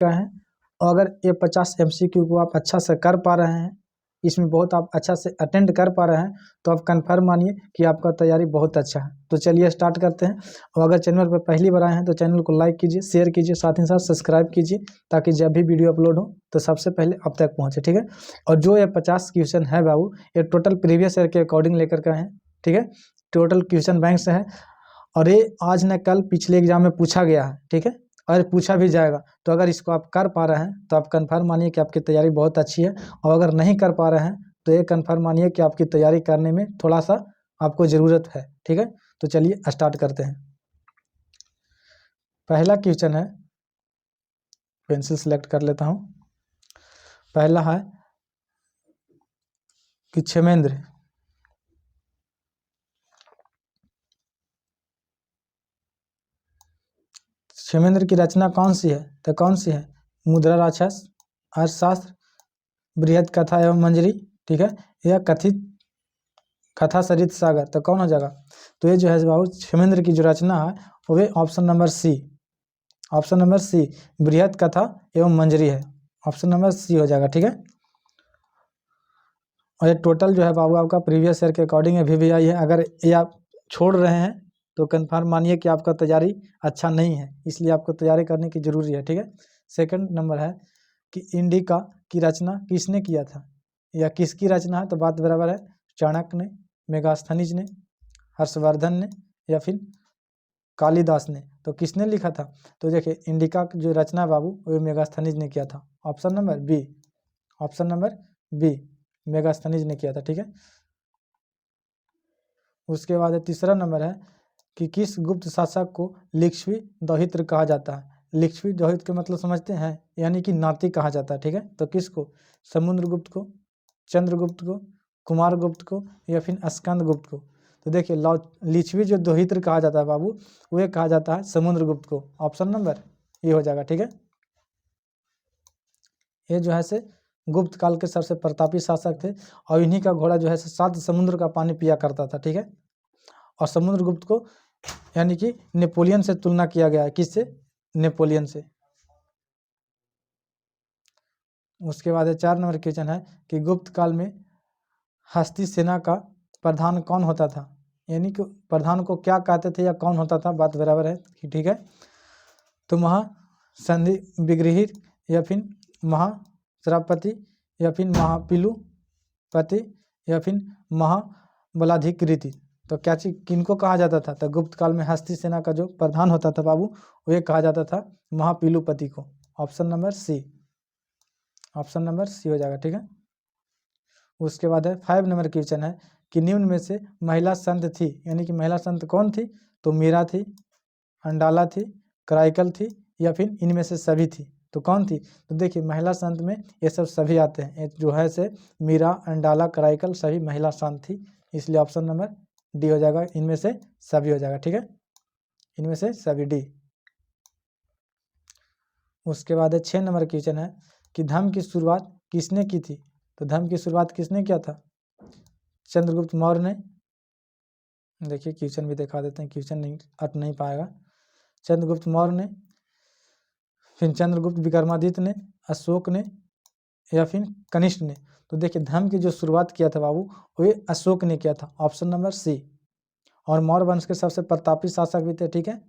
का है। और अगर ये 50 MCQ को आप अच्छा से कर पा रहे हैं, इसमें बहुत आप अच्छा से अटेंड कर पा रहे हैं, तो आप कंफर्म मानिए कि आपका तैयारी बहुत अच्छा है। तो चलिए स्टार्ट करते हैं। और अगर चैनल पर पहली बार आए हैं तो चैनल को लाइक कीजिए, शेयर कीजिए, साथ ही साथ सब्सक्राइब कीजिए, ताकि जब भी वीडियो अपलोड हो तो सबसे पहले अब तक पहुँचे, ठीक है। और जो ये 50 क्वेश्चन है बाबू, ये टोटल प्रीवियस ईयर के अकॉर्डिंग लेकर के हैं, ठीक है। टोटल क्वेश्चन बैंक से है, और ये आज न कल पिछले एग्जाम में पूछा गया है, ठीक है, और पूछा भी जाएगा। तो अगर इसको आप कर पा रहे हैं तो आप कंफर्म मानिए कि आपकी तैयारी बहुत अच्छी है। और अगर नहीं कर पा रहे हैं तो ये कंफर्म मानिए कि आपकी तैयारी करने में थोड़ा सा आपको ज़रूरत है, ठीक है। तो चलिए स्टार्ट करते हैं। पहला क्वेश्चन है, पेंसिल सेलेक्ट कर लेता हूँ। पहला है कि क्षेमेंद्र की रचना कौन सी है? तो कौन सी है? मुद्रा राक्षस, अर्थशास्त्र, बृहद कथा एवं मंजरी, ठीक है, या कथित कथा सरित सागर। तो कौन हो जाएगा? तो ये जो है बाबू क्षेमेंद्र की जो रचना है वो option number C, option number C Brihad Katha एवं मंजरी है। ऑप्शन नंबर सी हो जाएगा, ठीक है। और ये टोटल जो है बाबू आपका प्रीवियस ईयर के अकॉर्डिंग अभी भी आई है। अगर ये आप छोड़ रहे हैं तो कन्फर्म मानिए कि आपका तैयारी अच्छा नहीं है, इसलिए आपको तैयारी करने की जरूरी है, ठीक है। सेकंड नंबर है कि इंडिका की रचना किसने किया था, या किसकी रचना है? तो बात बराबर है, चाणक्य ने, मेगास्थनीज ने, हर्षवर्धन ने, या फिर कालिदास ने। तो किसने लिखा था? तो देखिए इंडिका की जो रचना बाबू वो मेगास्थनीज ने किया था। Option number B, option number B Megasthenes ने किया था, ठीक है। उसके बाद तीसरा नंबर है कि किस गुप्त शासक को लिच्छवी दौहित्र कहा जाता है? लिच्छवी दौहित्र के मतलब समझते हैं, यानी कि नाती कहा जाता है, ठीक है। तो किसको? समुद्रगुप्त को, चंद्रगुप्त को, कुमारगुप्त को, या फिर स्कंदगुप्त को। तो देखिए लिच्छवी जो दौहित्र कहा जाता है बाबू, वो कहा जाता है समुद्रगुप्त को। ऑप्शन नंबर ये हो जाएगा, ठीक है। ये जो है से गुप्त काल के सबसे प्रतापी शासक थे, और इन्हीं का घोड़ा जो है 7 समुद्र का पानी पिया करता था, ठीक है। और समुद्रगुप्त को यानी कि नेपोलियन से तुलना किया गया है। किससे? नेपोलियन से। उसके बाद 4 नंबर क्वेश्चन है कि गुप्त काल में हस्ती सेना का प्रधान कौन होता था? यानी कि प्रधान को क्या कहते थे या कौन होता था? बात बराबर है, ठीक है। तो महासंधि विग्रही, या फिर महाश्रापति, या फिर महापिलुपति, या फिर महाबलाधिकृति। तो क्या चीज किनको कहा जाता था? तो गुप्त काल में हस्ती सेना का जो प्रधान होता था बाबू, वो कहा जाता था महापिलुपति को। Option number C, option number C हो जाएगा, ठीक है। उसके बाद है 5 नंबर क्वेश्चन है कि निम्न में से महिला संत थी, यानी कि महिला संत कौन थी? तो मीरा थी, अंडाला थी, कराइकल थी, या फिर इनमें से सभी थी। तो कौन थी? तो देखिए महिला संत में ये सब सभी आते हैं, जो है से मीरा, अंडाला, कराइकल सभी महिला संत थी, इसलिए ऑप्शन नंबर डी हो जाएगा, इनमें से सभी हो जाएगा, ठीक है, इनमें से सभी, डी। उसके बाद 6 नंबर क्वेश्चन है कि धर्म की शुरुआत किसने की थी? तो धर्म की शुरुआत किसने किया था? चंद्रगुप्त मौर्य ने। देखिए क्वेश्चन भी दिखा देते हैं, क्वेश्चन नहीं अट नहीं पाएगा। चंद्रगुप्त मौर्य ने, फिर चंद्रगुप्त विक्रमादित्य ने, अशोक ने, या फिर कनिष्क ने। तो देखिए धर्म की जो शुरुआत किया था बाबू वो अशोक ने किया था। Option number C. और मौर्य वंश के सबसे प्रतापी शासक भी थे, ठीक है।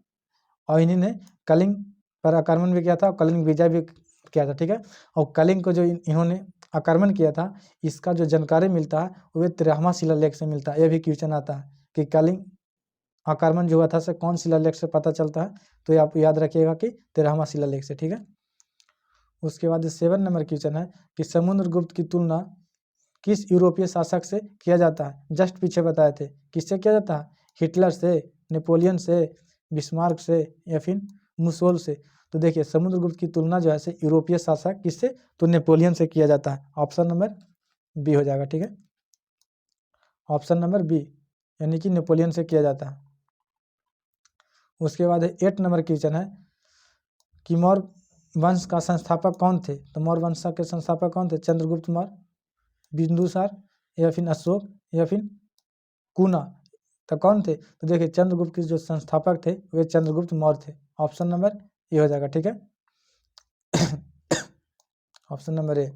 और इन्हीं ने कलिंग पर आक्रमण भी किया था और कलिंग विजय भी किया था, ठीक है। और कलिंग को जो इन्होंने आक्रमण किया था, इसका जो जानकारी मिलता है वो 13वां शिलालेख से मिलता है। यह भी क्वेश्चन आता है कि कलिंग आक्रमण जो हुआ था से कौन शिलालेख से पता चलता है? तो ये आप याद रखिएगा कि 13वां शिलालेख से, ठीक है। उसके बाद 7 नंबर क्वेश्चन है कि समुद्रगुप्त की तुलना किस यूरोपीय शासक से किया जाता है? जस्ट पीछे बताए थे, किससे किया जाता है? हिटलर से, नेपोलियन से, बिस्मार्क से, या फिर मुसोल से। तो देखिए समुद्रगुप्त की तुलना जो है से यूरोपीय शासक किससे? तो नेपोलियन से किया जाता है। ऑप्शन नंबर बी हो जाएगा, ठीक है, ऑप्शन नंबर बी, यानी कि नेपोलियन से किया जाता है। उसके बाद 8 नंबर क्वेश्चन है कि मौर्य वंश का संस्थापक कौन थे? तो मौर्य वंश के संस्थापक कौन थे? चंद्रगुप्त मौर्य, बिंदुसार, या फिर अशोक, या फिर कुना। तो कौन थे? तो देखिए चंद्रगुप्त के जो संस्थापक थे वे चंद्रगुप्त मौर्य थे। ऑप्शन नंबर ये हो जाएगा, ठीक है। Option number A.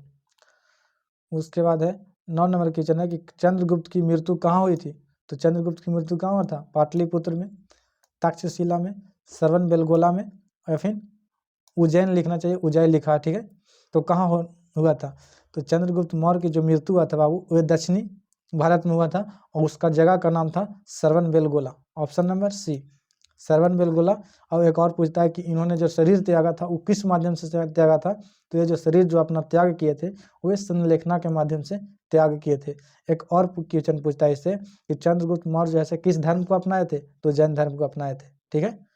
उसके बाद है 9 नंबर क्वेश्चन है कि चंद्रगुप्त की मृत्यु कहाँ हुई थी? तो चंद्रगुप्त की मृत्यु कहाँ हुआ था? पाटलिपुत्र में, तक्षशिला में, श्रवणबेलगोला में, या फिर उज्जैन लिखना चाहिए, उज्जैन लिखा है, ठीक है। तो कहाँ हुआ था? तो चंद्रगुप्त मौर्य की जो मृत्यु हुआ था बाबू, वह दक्षिणी भारत में हुआ था और उसका जगह का नाम था Shravanabelagola. Option number C, Shravanabelagola. और एक और पूछता है कि इन्होंने जो शरीर त्यागा था वो किस माध्यम से त्यागा था? तो ये जो शरीर जो अपना त्याग किए थे वे संलेखना के माध्यम से त्याग किए थे। एक और क्वेश्चन पूछता है इससे कि चंद्रगुप्त मौर्य जैसे किस धर्म को अपनाए थे? तो जैन धर्म को अपनाए थे, ठीक है।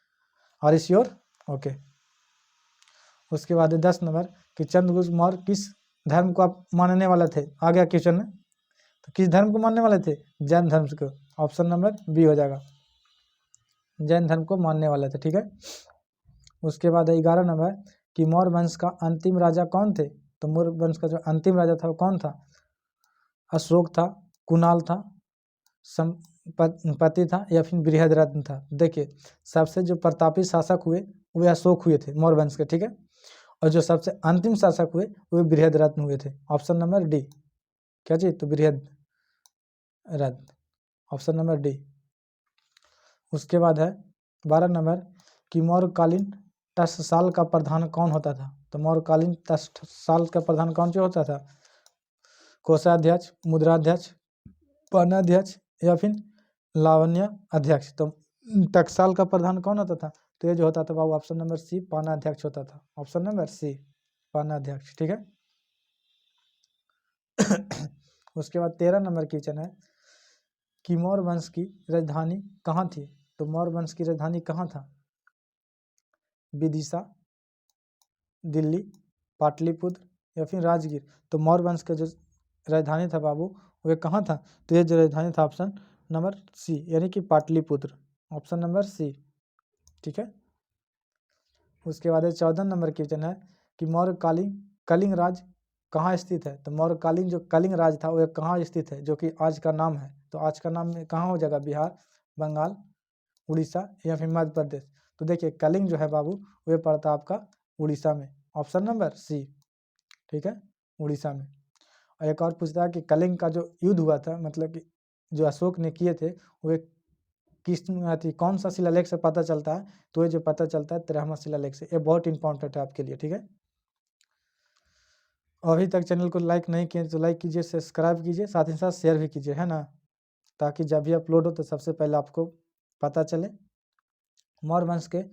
और इस योर ओके। उसके बाद 10 नंबर कि चंद्रगुप्त मौर्य किस धर्म को आप मानने वाले थे? आ गया क्वेश्चन में, तो किस धर्म को मानने वाले थे? जैन धर्म को। ऑप्शन नंबर बी हो जाएगा, जैन धर्म को मानने वाले थे, ठीक है। उसके बाद 11 नंबर कि मौर्य वंश का अंतिम राजा कौन थे? तो मौर्य वंश का जो अंतिम राजा था वो कौन था? अशोक था, कुणाल था, संपत्ति था, या फिर बृहद्रथ था? देखिए सबसे जो प्रतापी शासक हुए वे अशोक हुए थे मौर्य वंश के, ठीक है। और जो सबसे अंतिम शासक हुए वे बृहद्रथ हुए थे। ऑप्शन नंबर डी, क्या चीज? तो बृहद्रथ, ऑप्शन नंबर डी। उसके बाद है 12 नंबर कि मौर्यकालीन टकसाल का प्रधान कौन होता था? तो मौर्यकालीन टकसाल का प्रधान कौन जो होता था? कोषाध्यक्ष, मुद्राध्यक्ष, पन्नाध्यक्ष, या फिर लावण्य अध्यक्ष? तो टकसाल का प्रधान कौन होता था? तो ये जो होता था बाबू ऑप्शन नंबर सी, पानाध्यक्ष होता था। ऑप्शन नंबर सी, पानाध्यक्ष, ठीक है। उसके बाद 13 नंबर क्वेश्चन है कि मौर्य वंश की राजधानी कहाँ थी? तो मौर्य वंश की राजधानी कहाँ था? विदिशा, दिल्ली, पाटलिपुत्र, या फिर राजगीर? तो मौर्य वंश का जो राजधानी था बाबू वह कहाँ था? तो ये जो राजधानी था ऑप्शन नंबर सी, यानी कि पाटलिपुत्र। ऑप्शन नंबर सी, ठीक है। उसके बाद 14 नंबर क्वेश्चन है कि मौर्यकालीन कलिंग राज कहाँ स्थित है? तो मौर्यकालीन जो कलिंग राज था वह कहाँ स्थित है, जो कि आज का नाम है? तो आज का नाम में कहाँ हो जाएगा? बिहार, बंगाल, उड़ीसा, या फिर मध्य प्रदेश? तो देखिए कलिंग जो है बाबू वह पड़ता आपका उड़ीसा में। ऑप्शन नंबर सी, ठीक है, उड़ीसा में। और एक और पूछता है कि कलिंग का जो युद्ध हुआ था, मतलब कि जो अशोक ने किए थे वे किस थी, कौन सा शिलालेख से पता चलता है? तो ये जो पता चलता है 13वां शिलालेख से। ये बहुत इंपॉर्टेंट है आपके लिए, ठीक है। अभी तक चैनल को लाइक नहीं किए तो लाइक कीजिए, सब्सक्राइब कीजिए, साथ ही साथ शेयर भी कीजिए, है ना, ताकि जब भी अपलोड हो तो सबसे पहले आपको पता चले। मौर्य वंश के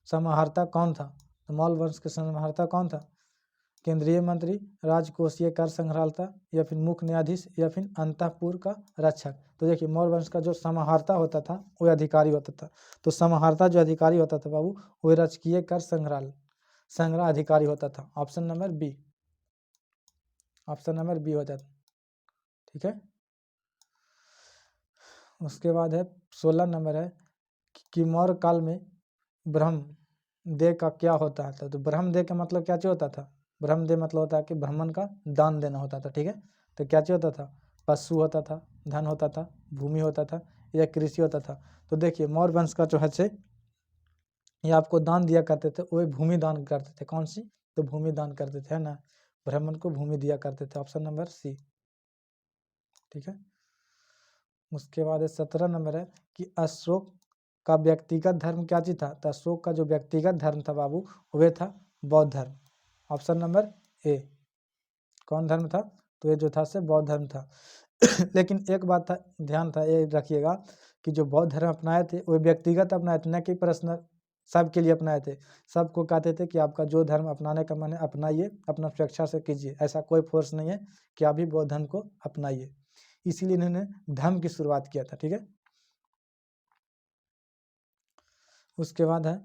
समाहर्ता कौन था? तो मौर्य वंश के समाहर्ता कौन था? केंद्रीय मंत्री, राजकोषीय कर संग्रहालता, या फिर मुख्य न्यायाधीश, या फिर अंतःपुर का रक्षक? तो देखिए मौर्य वंश का जो समाहर्ता होता था वह अधिकारी होता था। तो समाहर्ता जो अधिकारी होता था बाबू वह राजकीय कर संग्रह अधिकारी होता था। Option number B, option number B हो जाता, ठीक है। उसके बाद है 16 नंबर है कि मौर्य काल में ब्रह्म देह का क्या होता था? तो ब्रह्म देह का मतलब क्या चीज होता था? ब्रह्म देह मतलब होता है कि ब्राह्मण का दान देना होता था, ठीक है। तो क्या चीज होता था? पशु होता था, धन होता था, भूमि होता था, या कृषि होता था? तो देखिए मौर्य वंश का जो है से ये आपको दान दिया करते थे, वही भूमि दान करते थे। कौन सी? तो भूमि दान करते थे, है ना, ब्राह्मण को भूमि दिया करते थे। ऑप्शन नंबर सी, ठीक है। उसके बाद 17 नंबर है कि अशोक का व्यक्तिगत धर्म क्या चीज था? तो अशोक का जो व्यक्तिगत धर्म था बाबू वह था बौद्ध धर्म। ऑप्शन नंबर ए, कौन धर्म था? तो ये जो था से बौद्ध धर्म था। लेकिन एक बात था, ध्यान था, ये रखिएगा कि जो बौद्ध धर्म अपनाए थे वो व्यक्तिगत अपनाए थे, न कि पर्सनल सबके लिए अपनाए थे। सबको कहते थे कि आपका जो धर्म अपनाने का मन है अपनाइए, अपना स्वेच्छा से कीजिए, ऐसा कोई फोर्स नहीं है कि आप भी बौद्ध धर्म को अपनाइए। इसीलिए इन्होंने धर्म की शुरुआत किया था, ठीक है। उसके बाद है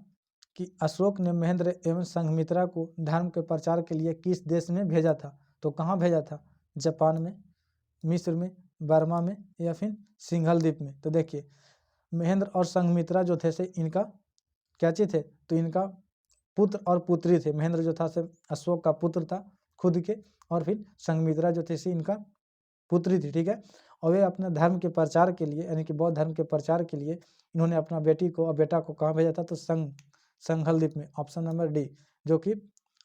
कि अशोक ने महेंद्र एवं संघमित्रा को धर्म के प्रचार के लिए किस देश में भेजा था? तो कहाँ भेजा था? जापान में, मिस्र में, बर्मा में, या फिर सिंघल द्वीप में? तो देखिए महेंद्र और संघमित्रा जो थे से इनका क्या चीज थे? तो इनका पुत्र और पुत्री थे। महेंद्र जो था से अशोक का पुत्र था खुद के, और फिर संघमित्रा जो थे से इनका पुत्री थी, ठीक है। और वे अपने धर्म के प्रचार के लिए, यानी कि बौद्ध धर्म के प्रचार के लिए इन्होंने अपना बेटी को और बेटा को कहाँ भेजा था? तो संघल द्वीप में। ऑप्शन नंबर डी, जो कि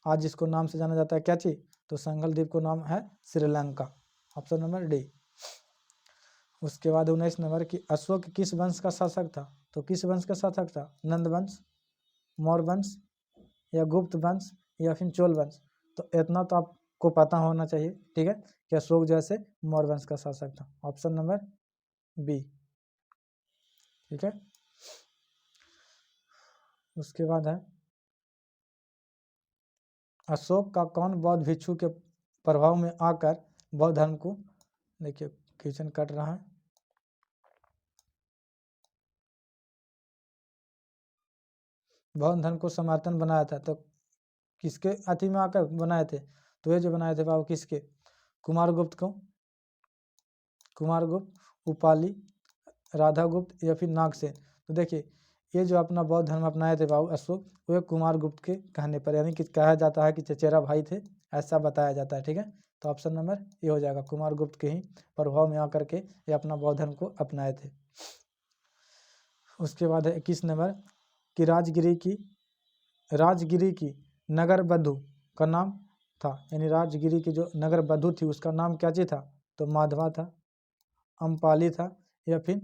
आज जिसको नाम से जाना जाता है क्या चीज, तो संगल द्वीप को नाम है श्रीलंका, ऑप्शन नंबर डी। उसके बाद 19 नंबर की अशोक किस वंश का शासक था, तो किस वंश का शासक था, नंद वंश, मौर्य वंश या गुप्त वंश या फिर चोल वंश। तो इतना तो आपको पता होना चाहिए, ठीक है, कि अशोक जैसे मौर्य वंश का शासक था, ऑप्शन नंबर बी, ठीक है। उसके बाद है अशोक का कौन बौद्ध भिक्षु के प्रभाव में आकर बौद्ध धर्म को, देखिए क्वेश्चन कट रहा है, बौद्ध धर्म को समर्थन बनाया था, तो किसके अति में आकर बनाए थे, तो ये जो बनाए थे बाबू किसके, कुमारगुप्त को, कुमारगुप्त, उपाली, राधागुप्त या फिर नागसेन। तो देखिए ये जो अपना बौद्ध धर्म अपनाए थे बाबू अशोक, वो कुमारगुप्त के कहने पर, यानी कि कहा जाता है कि चचेरा भाई थे, ऐसा बताया जाता है, ठीक है। तो ऑप्शन नंबर ये हो जाएगा, कुमारगुप्त के ही प्रभाव में आकर के ये अपना बौद्ध धर्म को अपनाए थे। उसके बाद है 21 नंबर कि राजगिरी की नगर बधू का नाम था, यानी राजगिरी की जो नगर बधू थी उसका नाम क्या चीज था, तो माधवा था, अम्पाली था या फिर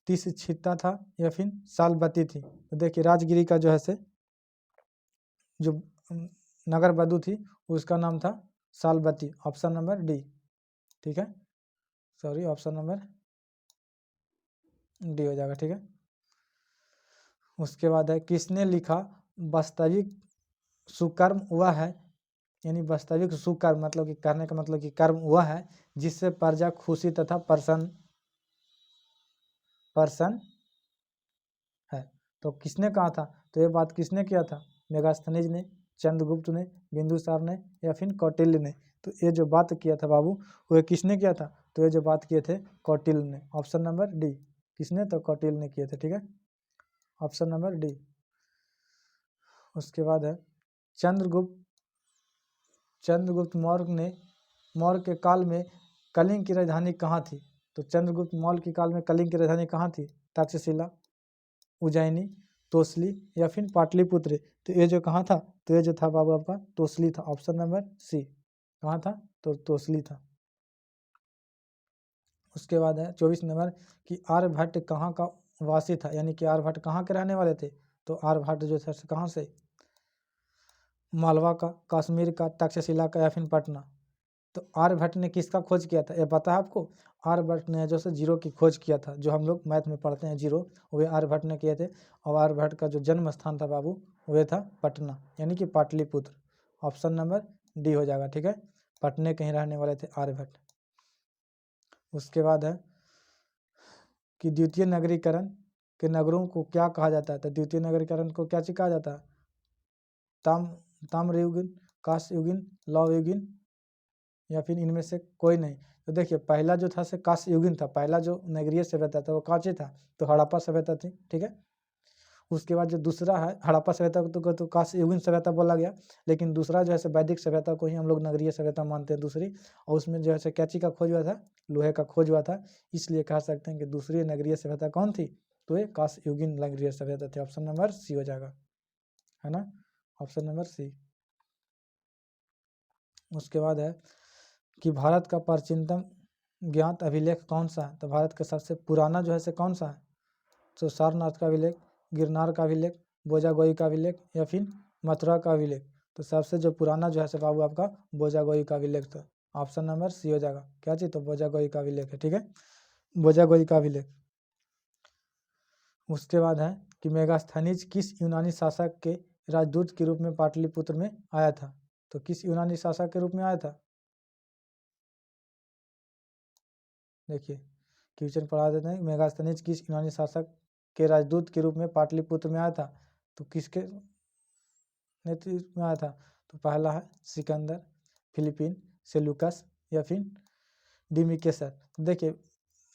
तिसछिता था या फिर सालबती थी। तो देखिए राजगिरी का जो है से जो नगर बधू थी उसका नाम था सालबती, ऑप्शन नंबर डी, ठीक है, सॉरी ऑप्शन नंबर डी हो जाएगा, ठीक है। उसके बाद है किसने लिखा वास्तविक सुकर्म वह है, यानी वास्तविक सुकर्म मतलब कि करने का मतलब कि कर्म वह है जिससे प्रजा खुशी तथा प्रसन्न है। तो किसने कहा था, तो ये बात किसने किया था, मेगास्थनीज ने, चंद्रगुप्त ने, बिंदुसार ने या फिर कौटिल्य ने। तो ये जो बात किया था बाबू वो किसने किया था, तो ये जो बात किए थे कौटिल्य ने, ऑप्शन नंबर डी, किसने, तो कौटिल्य ने किए थे, ठीक है, ऑप्शन नंबर डी। उसके बाद है चंद्रगुप्त मौर्य के काल में कलिंग की राजधानी कहाँ थी, तो चंद्रगुप्त मौर्य के काल में कलिंग की राजधानी कहाँ थी, तक्षशिला, उज्जैनी, तोसली या फिर पाटलिपुत्र। तो ये जो कहाँ था, तो ये जो था बाबू आपका तोसली था, ऑप्शन नंबर सी, कहाँ था, तो तोसली था। उसके बाद है 24 नंबर कि आर्यभट्ट कहाँ का वासी था, यानी कि आर्यभट्ट कहाँ के रहने वाले थे, तो आर्यभट्ट जो था कहाँ से, मालवा का, कश्मीर का, तक्षशिला का या फिर पटना। तो आर्यभट्ट ने किसका खोज किया था, ये पता है आपको, आर्यभट्ट ने जो से जीरो की खोज किया था, जो हम लोग मैथ में पढ़ते हैं जीरो, वे आर्यभट्ट ने किए थे। और आर्यभट्ट का जो जन्म स्थान था बाबू वह था पटना, यानी कि पाटलिपुत्र, ऑप्शन नंबर डी हो जाएगा, ठीक है, पटने के ही रहने वाले थे आर्यभट्ट। उसके बाद है कि द्वितीय नगरीकरण के नगरों को क्या कहा जाता है, तो द्वितीय नगरीकरण को क्या चीज कहा जाता है, ताम्रयुगीन, कांस्ययुगीन, लौहयुगीन या फिर इनमें से कोई नहीं। तो देखिए पहला जो था से कांस्ययुगीन था, पहला जो नगरीय सभ्यता था वो कांचे था, तो हड़प्पा सभ्यता थी, ठीक है। उसके बाद जो दूसरा है हड़प्पा सभ्यता को तो कांस्ययुगीन सभ्यता बोला गया, लेकिन दूसरा जो है वैदिक सभ्यता को ही हम लोग नगरीय सभ्यता मानते हैं दूसरी, और उसमें जो है कैंची का खोज हुआ था, लोहे का खोज हुआ था, इसलिए कह सकते हैं कि दूसरी नगरीय सभ्यता कौन थी, तो ये कांस्ययुगीन नगरीय सभ्यता थी, ऑप्शन नंबर सी हो जाएगा, है ना, ऑप्शन नंबर सी। उसके बाद है कि भारत का प्राचीनतम ज्ञात अभिलेख कौन सा है, तो भारत का सबसे पुराना जो है से कौन सा है, तो सारनाथ का अभिलेख, गिरनार का अभिलेख, बोजागोई का अभिलेख या फिर मथुरा का अभिलेख। तो सबसे जो पुराना जो है से बाबू आपका बोजागोई का अभिलेख था, ऑप्शन नंबर सी हो जाएगा, क्या चीज, तो बोजागोई का अभिलेख है, ठीक है, बोजागोई का अभिलेख। उसके बाद है कि मेगास्थनीज किस यूनानी शासक के राजदूत के रूप में पाटलिपुत्र में आया था, तो किस यूनानी शासक के रूप में आया था, देखिए क्वेश्चन पढ़ा देते हैं, मेगास्थनीज किस यूनानी शासक के राजदूत के रूप में पाटलिपुत्र में आया था, तो किसके नेतृत्व में आया था, तो पहला है सिकंदर, फिलिपीन, सेल्यूकस या फिर डिमिकेसर। देखिए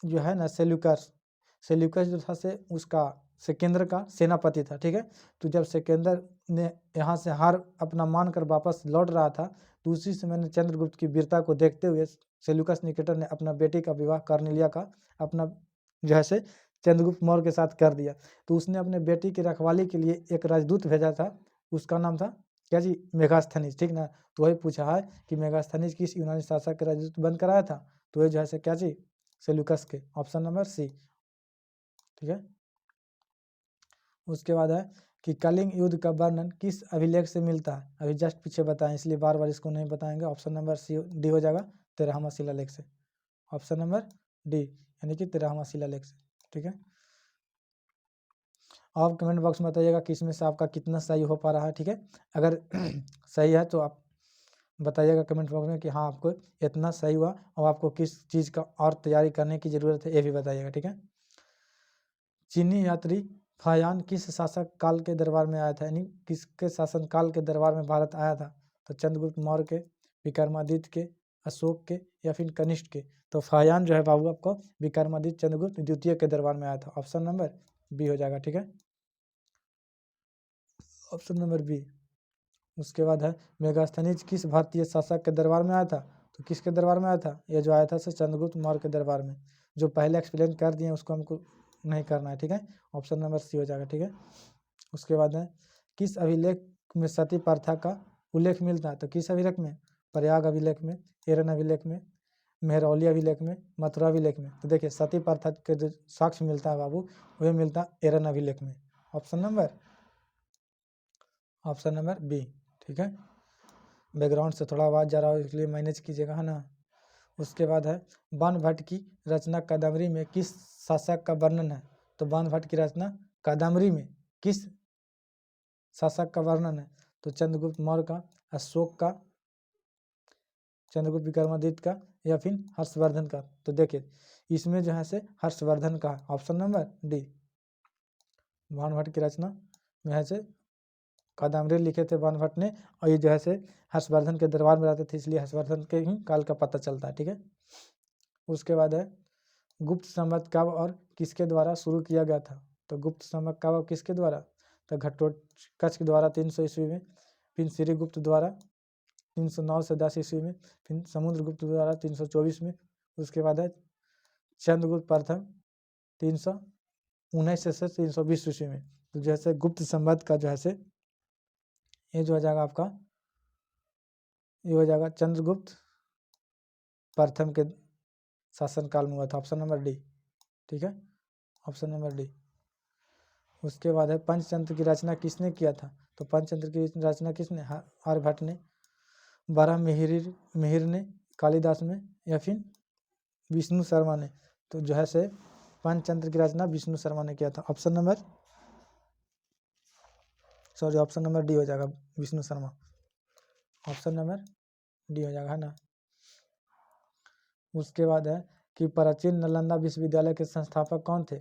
जो है ना सेल्यूकस जो था से उसका सिकंदर का सेनापति था, ठीक है। तो जब सिकंदर ने यहाँ से हार अपना मानकर वापस लौट रहा था, तो उसी समय ने चंद्रगुप्त की वीरता को देखते हुए सेल्यूकस निकेटर ने अपना बेटी का विवाह कार्नेलिया का अपना जो है से चंद्रगुप्त मौर्य के साथ कर दिया। तो उसने अपने बेटी की रखवाली के लिए एक राजदूत भेजा था, उसका नाम था क्या जी, मेगास्थनीज, ठीक ना। तो वही पूछा है कि मेगास्थनीज किस यूनानी शासक के राजदूत बनकर आया था, तो ये जो है क्या जी, सेल्यूकस के, ऑप्शन नंबर सी, ठीक है। उसके बाद है कि कलिंग युद्ध का वर्णन किस अभिलेख से मिलता है, अभी जस्ट पीछे बताएं इसलिए बार बार इसको नहीं बताएंगे। ऑप्शन नंबर सी डी हो जाएगा, 13वां शिलालेख से, ऑप्शन नंबर डी यानी कि 13वां शिलालेख से, ठीक है। आप कमेंट बॉक्स में बताइएगा कि इसमें से आपका कितना सही हो पा रहा है, ठीक है। अगर सही है तो आप बताइएगा कमेंट बॉक्स में कि हाँ आपको इतना सही हुआ, और आपको किस चीज़ का और तैयारी करने की ज़रूरत है ये भी बताइएगा, ठीक है। चीनी यात्री फायान किस शासक काल के दरबार में आया था, यानी किसके शासन काल के दरबार में भारत आया था, तो चंद्रगुप्त मौर्य के, विक्रमादित्य के, अशोक के, या फिर कनिष्क के। तो फायान जो है बाबू आपको विक्रमादित्य चंद्रगुप्त द्वितीय के दरबार में आया था, ऑप्शन नंबर बी हो जाएगा, ठीक है, ऑप्शन नंबर बी। उसके बाद है मेगास्थनीज किस भारतीय शासक के दरबार में आया था, तो किसके दरबार में आया था, ये जो आया था चंद्रगुप्त मौर्य के दरबार में। जो पहले एक्सप्लेन कर दिए उसको हमको नहीं करना है, ठीक है, ऑप्शन नंबर सी हो जाएगा, ठीक है। उसके बाद है किस अभिलेख में सती प्रथा का उल्लेख मिलता है, तो किस अभिलेख में, प्रयाग अभिलेख में, एरन अभिलेख में, मेहरौली अभिलेख में, मथुरा अभिलेख में। तो देखिए सती प्रथा के जो साक्ष्य मिलता है बाबू वह मिलता है एरन अभिलेख में, ऑप्शन नंबर बी, ठीक है। बैकग्राउंड से थोड़ा आवाज़ जा रहा हो इसलिए मैनेज कीजिएगा, है ना। उसके बाद है बाणभट्ट की रचना कादम्बरी में किस शासक का वर्णन है, तो बाणभट्ट की रचना कादम्बरी में किस शासक का वर्णन है, तो चंद्रगुप्त मौर्य का, अशोक का, चंद्रगुप्त विक्रमादित्य का, या फिर हर्षवर्धन का। तो देखिए इसमें जो है हर्षवर्धन का, ऑप्शन नंबर डी। बाणभट्ट की रचना में है कादम्बरी लिखे थे बाणभट्ट ने, और ये जो है हर्षवर्धन के दरबार में रहते थे इसलिए हर्षवर्धन के ही काल का पता चलता है, ठीक है। उसके बाद है गुप्त संवत कब और किसके द्वारा शुरू किया गया था, तो गुप्त संवत कब और किसके द्वारा, तो घटोत्कच के द्वारा 300 ईस्वी में, फिर श्रीगुप्त द्वारा 309 से 10 ईस्वी में, फिर समुद्रगुप्त द्वारा 324 में, उसके बाद है चंद्रगुप्त प्रथम 319 से 320 ईस्वी में। तो जैसे गुप्त संवत का जो है ये जो हो जाएगा आपका, ये हो जाएगा चंद्रगुप्त प्रथम के शासनकाल में हुआ था, ऑप्शन नंबर डी, ठीक है, ऑप्शन नंबर डी। उसके बाद है पंचतंत्र की रचना किसने किया था, तो पंचतंत्र की रचना किसने, आर्यभट्ट ने, बारह मिहिर ने, कालिदास ने, या फिर विष्णु शर्मा ने। तो जो है पंचतंत्र की रचना विष्णु शर्मा ने किया था, ऑप्शन नंबर डी हो जाएगा, Vishnu Sharma, option number D हो जाएगा, है ना। उसके बाद है कि प्राचीन नालंदा विश्वविद्यालय के संस्थापक कौन थे,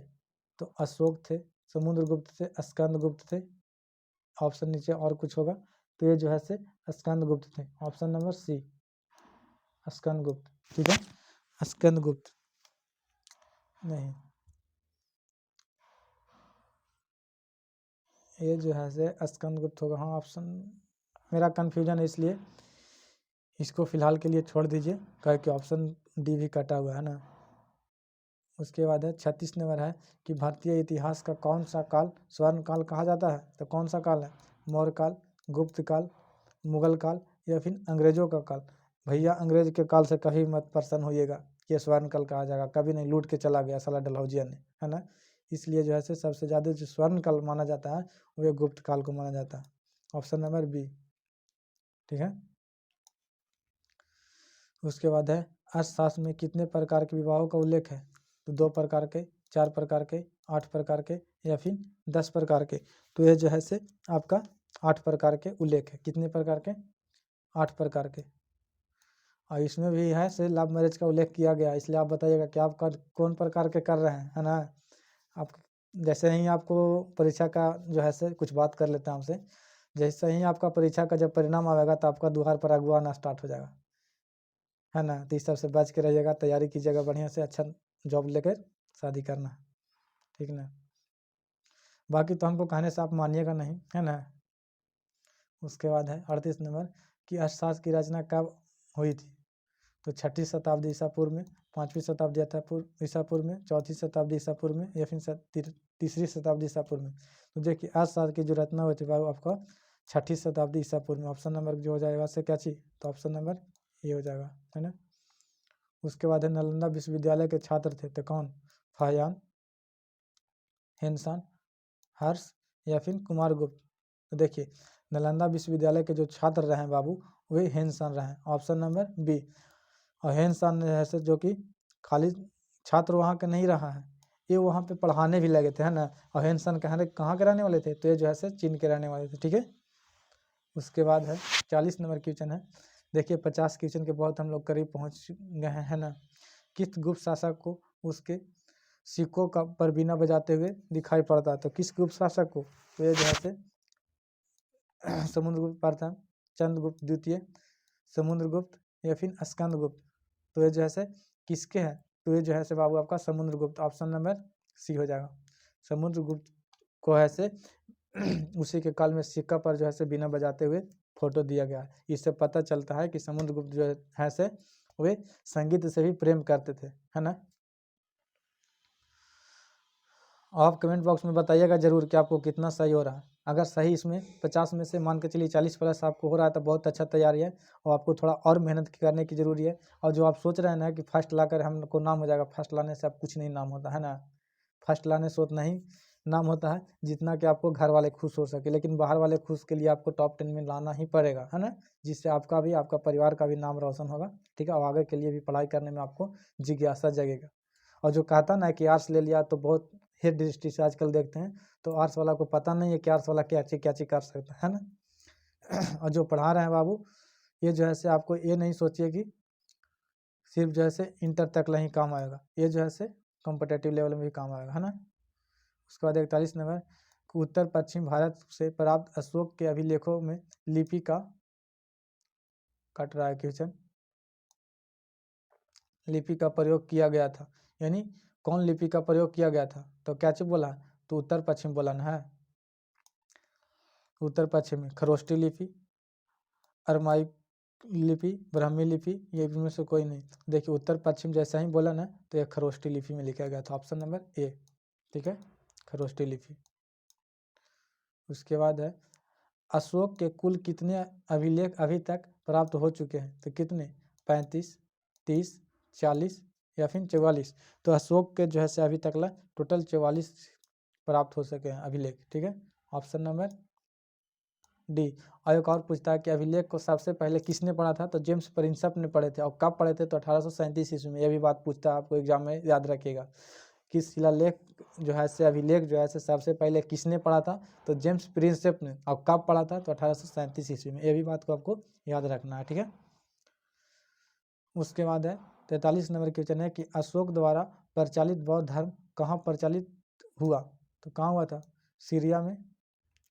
तो अशोक थे, समुद्रगुप्त थे, स्कंदगुप्त थे, ऑप्शन नीचे और कुछ होगा, तो ये जो है स्कंदगुप्त थे, ऑप्शन नंबर सी, स्कंदगुप्त, ठीक है, स्कंदगुप्त नहीं, ये जो है स्कंदगुप्त होगा, हाँ ऑप्शन मेरा कन्फ्यूजन है इसलिए इसको फिलहाल के लिए छोड़ दीजिए, कह के ऑप्शन डी भी कटा हुआ है ना। उसके बाद है 36 नंबर है कि भारतीय इतिहास का कौन सा काल स्वर्ण काल कहा जाता है, तो कौन सा काल है, मौर्य काल, गुप्त काल, मुगल काल, या फिर अंग्रेजों का काल। भैया अंग्रेज के काल से कभी मत प्रसन्न होइएगा, ये स्वर्ण काल कहा जाएगा, कभी नहीं, लूट के चला गया साला डलहौजिया ने, है ना। इसलिए जो है सबसे ज़्यादा जो स्वर्ण काल माना जाता है वह गुप्त काल को माना जाता है, ऑप्शन नंबर बी, ठीक है। उसके बाद है अर्थशास्त्र में कितने प्रकार के विवाहों का उल्लेख है, तो 2 प्रकार के, 4 प्रकार के, 8 प्रकार के, या फिर 10 प्रकार के। तो ये जो है आपका 8 प्रकार के उल्लेख है, कितने प्रकार के, 8 प्रकार के। और इसमें भी है लव मैरिज का उल्लेख किया गया, इसलिए आप बताइएगा कि आप कौन प्रकार के कर रहे हैं, है ना। आप जैसे ही आपको परीक्षा का जो है कुछ बात कर लेते हैं आपसे, जैसे ही आपका परीक्षा का जब परिणाम आएगा तो आपका द्वार पर अगुआ आना स्टार्ट हो जाएगा, है ना। तो इस सबसे बच के रहिएगा, तैयारी कीजिएगा बढ़िया से, अच्छा जॉब लेकर शादी करना, ठीक ना। बाकी तो हमको कहने से आप मानिएगा नहीं, है ना। उसके बाद है 38 नंबर कि अर्थशास्त्र की रचना कब हुई थी, तो 6ठी शताब्दी ईसा पूर्व में, 5वीं शताब्दी ईसा पूर्व में, 4थी शताब्दी ईसा पूर्व में, या फिर 3री शताब्दी ईसा पूर्व में। तो देखिए आज साल की जो रचना हुई थी वो आपका 6ठी शताब्दी ईसा पूर्व में। ऑप्शन नंबर जो हो जाएगा से क्या चीज, तो ऑप्शन नंबर ये हो जाएगा, है ना। उसके बाद है नालंदा विश्वविद्यालय के छात्र थे तो कौन, फाहियान, हेनसान, हर्ष या फिर कुमारगुप्त। तो देखिए नालंदा विश्वविद्यालय के जो छात्र रहे हैं बाबू वही हेनसान रहे, ऑप्शन नंबर बी। और हेनसान ऐसे जो कि खाली छात्र वहाँ के नहीं रहा है, ये वहाँ पे पढ़ाने भी लगे थे, है ना। और हेनसान कहाँ के रहने वाले थे, तो ये जो है से चीन के रहने वाले थे, ठीक है। उसके बाद है 40 नंबर क्वेश्चन है। देखिए 50 क्वेश्चन के बहुत हम लोग करीब पहुँच गए हैं, है ना। किस गुप्त शासक को उसके सिक्कों का पर बीना बजाते हुए दिखाई पड़ता है, तो किस गुप्त शासक को, तो ये जो है से समुद्रगुप्त प्रथम, चंद्रगुप्त द्वितीय, समुद्रगुप्त या फिर स्कंदगुप्त। तो ये जो है से किसके हैं, तो ये जो है से बाबू आपका समुद्रगुप्त, ऑप्शन नंबर सी हो जाएगा। समुद्रगुप्त को है से उसी के काल में सिक्का पर जो है से बिना बजाते हुए फोटो दिया गया है। इससे पता चलता है कि समुद्रगुप्त जो है से वे संगीत से भी प्रेम करते थे, है ना। आप कमेंट बॉक्स में बताइएगा जरूर कि आपको कितना सही हो रहा है। अगर सही इसमें 50 में से मान के चलिए 40 प्लस आपको हो रहा है तो बहुत अच्छा तैयारी है, और आपको थोड़ा और मेहनत करने की ज़रूरी है। और जो आप सोच रहे हैं ना कि फर्स्ट लाकर हमको नाम हो जाएगा, फर्स्ट लाने से अब कुछ नहीं नाम होता है ना। फर्स्ट लाने से उतना ही नाम होता है जितना कि आपको घर वाले खुश हो सके, लेकिन बाहर वाले खुश के लिए आपको टॉप 10 में लाना ही पड़ेगा, है ना। जिससे आपका भी, आपका परिवार का भी नाम रोशन होगा, ठीक है। और आगे के लिए भी पढ़ाई करने में आपको जिज्ञासा जगेगा। और जो कहता ना कि आर्ट्स ले लिया तो बहुत ही दृष्टि से आजकल देखते हैं, तो आर्ट्स वाला को पता नहीं है कि आर्ट्स वाला क्या चीज़ कर सकता है ना। और जो पढ़ा रहे हैं बाबू ये जो है से आपको ये नहीं सोचिए कि सिर्फ जो है से इंटर तक ही काम आएगा, ये जो है से कॉम्पिटेटिव लेवल में भी काम आएगा, है ना। उसके बाद 41 नंबर, उत्तर पश्चिम भारत से प्राप्त अशोक के अभिलेखों में लिपि का, कट रहा है क्वेश्चन, लिपि का प्रयोग किया गया था, यानी कौन लिपि का प्रयोग किया गया था, तो क्या चीज बोला, तो उत्तर पश्चिम बोला ना है। उत्तर पश्चिम में खरोष्टी लिपि, अरमाई लिपि, ब्राह्मी लिपि, ये भी में से कोई नहीं। देखिए उत्तर पश्चिम जैसा ही बोला ना तो ये खरोष्टी लिपि में लिखा गया था, ऑप्शन नंबर ए, ठीक है, खरोष्टी लिपि। उसके बाद है अशोक के कुल कितने अभिलेख अभी तक प्राप्त हो चुके हैं, तो कितने, 35, 30, 40 या फिर 44। तो अशोक के जो है से अभी तक ला टोटल 44 प्राप्त हो सके हैं अभिलेख, ठीक है, ऑप्शन नंबर डी। और एक और पूछता है कि अभिलेख को सबसे पहले किसने पढ़ा था, तो जेम्स प्रिंसप ने पढ़े थे, और कब पढ़े थे, तो 1837 ईस्वी में। यह भी बात पूछता है आपको एग्जाम में, याद रखिएगा कि शिलालेख जो है से अभिलेख जो है से सबसे पहले किसने पढ़ा था, तो जेम्स प्रिंसप ने, और कब पढ़ा था, तो 1837 ईस्वी में। ये भी बात को आपको याद रखना है, ठीक है। उसके बाद है 43 नंबर क्वेश्चन है कि अशोक द्वारा प्रचालित बौद्ध धर्म कहाँ प्रचालित हुआ, तो कहाँ हुआ था, सीरिया में,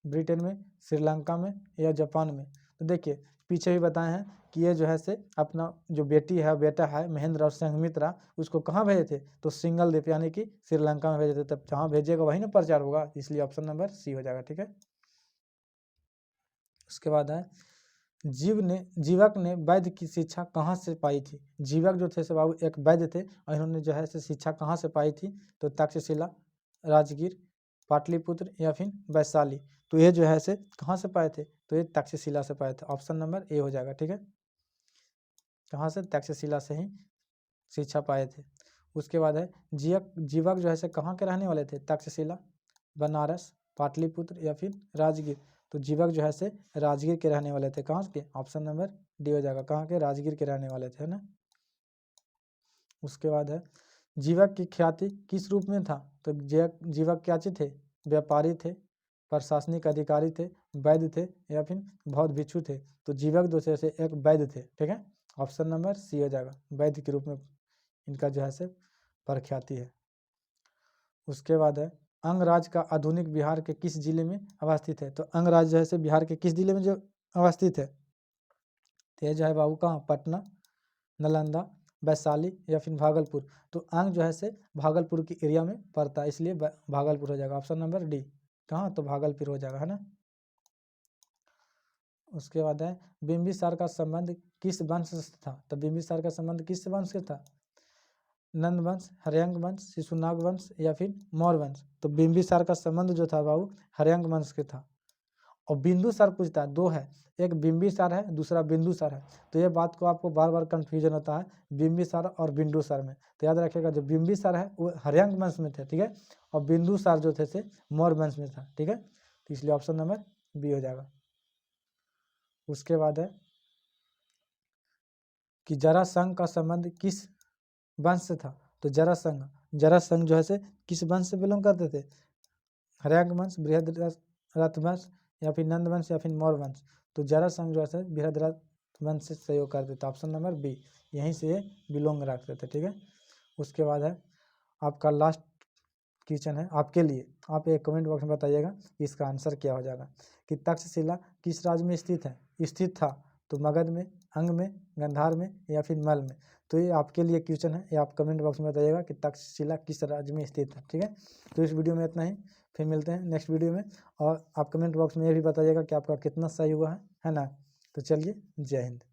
ब्रिटेन में, श्रीलंका में या जापान में। तो देखिए पीछे भी बताए हैं कि ये जो है से अपना जो बेटी है बेटा है महेंद्र और संघमित्रा, उसको कहाँ भेजे थे, तो सिंगल द्वीप यानी कि श्रीलंका में भेजे थे। तब जहाँ भेजेगा वही ना प्रचार होगा, इसलिए ऑप्शन नंबर सी हो जाएगा, ठीक है। उसके बाद है जीवक ने वैद्य की शिक्षा कहाँ से पाई थी। जीवक जो थे से बाबू एक वैद्य थे, और इन्होंने जो है से शिक्षा कहाँ से पाई थी, तो तक्षशिला, राजगीर, पाटलिपुत्र या फिर वैशाली। तो ये जो है से कहाँ से पाए थे, तो ये तक्षशिला से पाए थे, ऑप्शन नंबर ए हो जाएगा, ठीक है। कहाँ से, तक्षशिला से ही शिक्षा पाए थे। उसके बाद है जीवक जो है से कहाँ के रहने वाले थे, तक्षशिला, बनारस, पाटलिपुत्र या फिर राजगीर। तो जीवक जो है से राजगीर के रहने वाले थे, कहाँ के, ऑप्शन नंबर डी हो जाएगा, कहाँ के, राजगीर के रहने वाले थे, है ना। उसके बाद है जीवक की ख्याति किस रूप में था, तो जीवक क्या चीज थे, व्यापारी थे, प्रशासनिक अधिकारी थे, वैद्य थे या फिर बौद्ध भिक्षु थे। तो जीवक जो से एक वैद्य थे, ठीक है, ऑप्शन नंबर सी हो जाएगा, वैद्य के रूप में इनका जो है से प्रख्याति है। उसके बाद है अंगराज का आधुनिक बिहार के किस जिले में अवस्थित है, तो अंगराज जो है से बिहार के किस जिले में जो अवस्थित है, तो ये जो है बाबू कहाँ, पटना, नालंदा, वैशाली या फिर भागलपुर। तो अंग जो है से भागलपुर की एरिया में पड़ता है, इसलिए भागलपुर हो जाएगा, ऑप्शन नंबर डी, कहाँ, तो भागलपुर हो जाएगा, है ना। उसके बाद है बिंबिसार का संबंध किस वंश से था? तो बिंबिसार का संबंध किस वंश से था? नंद वंश, हर्यंक वंश, शिशुनाग वंश या फिर मौर्य वंश? तो बिंबिसार का संबंध जो था बाबू हर्यंक वंश के था। और बिंदुसार पूछता है, दो है, एक बिंबिसार है, दूसरा बिंदुसार है। तो ये बात को आपको बार बार कंफ्यूजन होता है बिंबिसार और बिंदुसार में। तो याद रखिएगा जो बिंबिसार है वो हर्यंक वंश में थे, ठीक है, और बिंदुसार जो थे से मौर्य वंश में था, ठीक है। तो इसलिए ऑप्शन नंबर बी हो जाएगा। उसके बाद है कि जरासंध का संबंध किस वंश से था? तो जरासंध जो है से किस वंश से बिलोंग करते थे? हर्यंक वंश, बृहद्रथ वंश या फिर नंद वंश या फिर मौर्य वंश? तो जरासंध जो है बृहद्रथ वंश से सहयोग करते थे। ऑप्शन नंबर बी, यहीं से ये बिलोंग रखते थे, ठीक है। उसके बाद है आपका लास्ट क्वेश्चन है आपके लिए, आप एक कमेंट बॉक्स में बताइएगा इसका आंसर क्या हो जाएगा कि तक्षशिला किस राज्य में स्थित था? तो मगध में, अंग में, गांधार में या फिर मल में? तो ये आपके लिए क्वेश्चन है, ये आप कमेंट बॉक्स में बताइएगा कि तक्षशिला किस राज्य में स्थित है, ठीक है। तो इस वीडियो में इतना ही, फिर मिलते हैं नेक्स्ट वीडियो में। और आप कमेंट बॉक्स में ये भी बताइएगा कि आपका कितना सही हुआ है ना। तो चलिए, जय हिंद।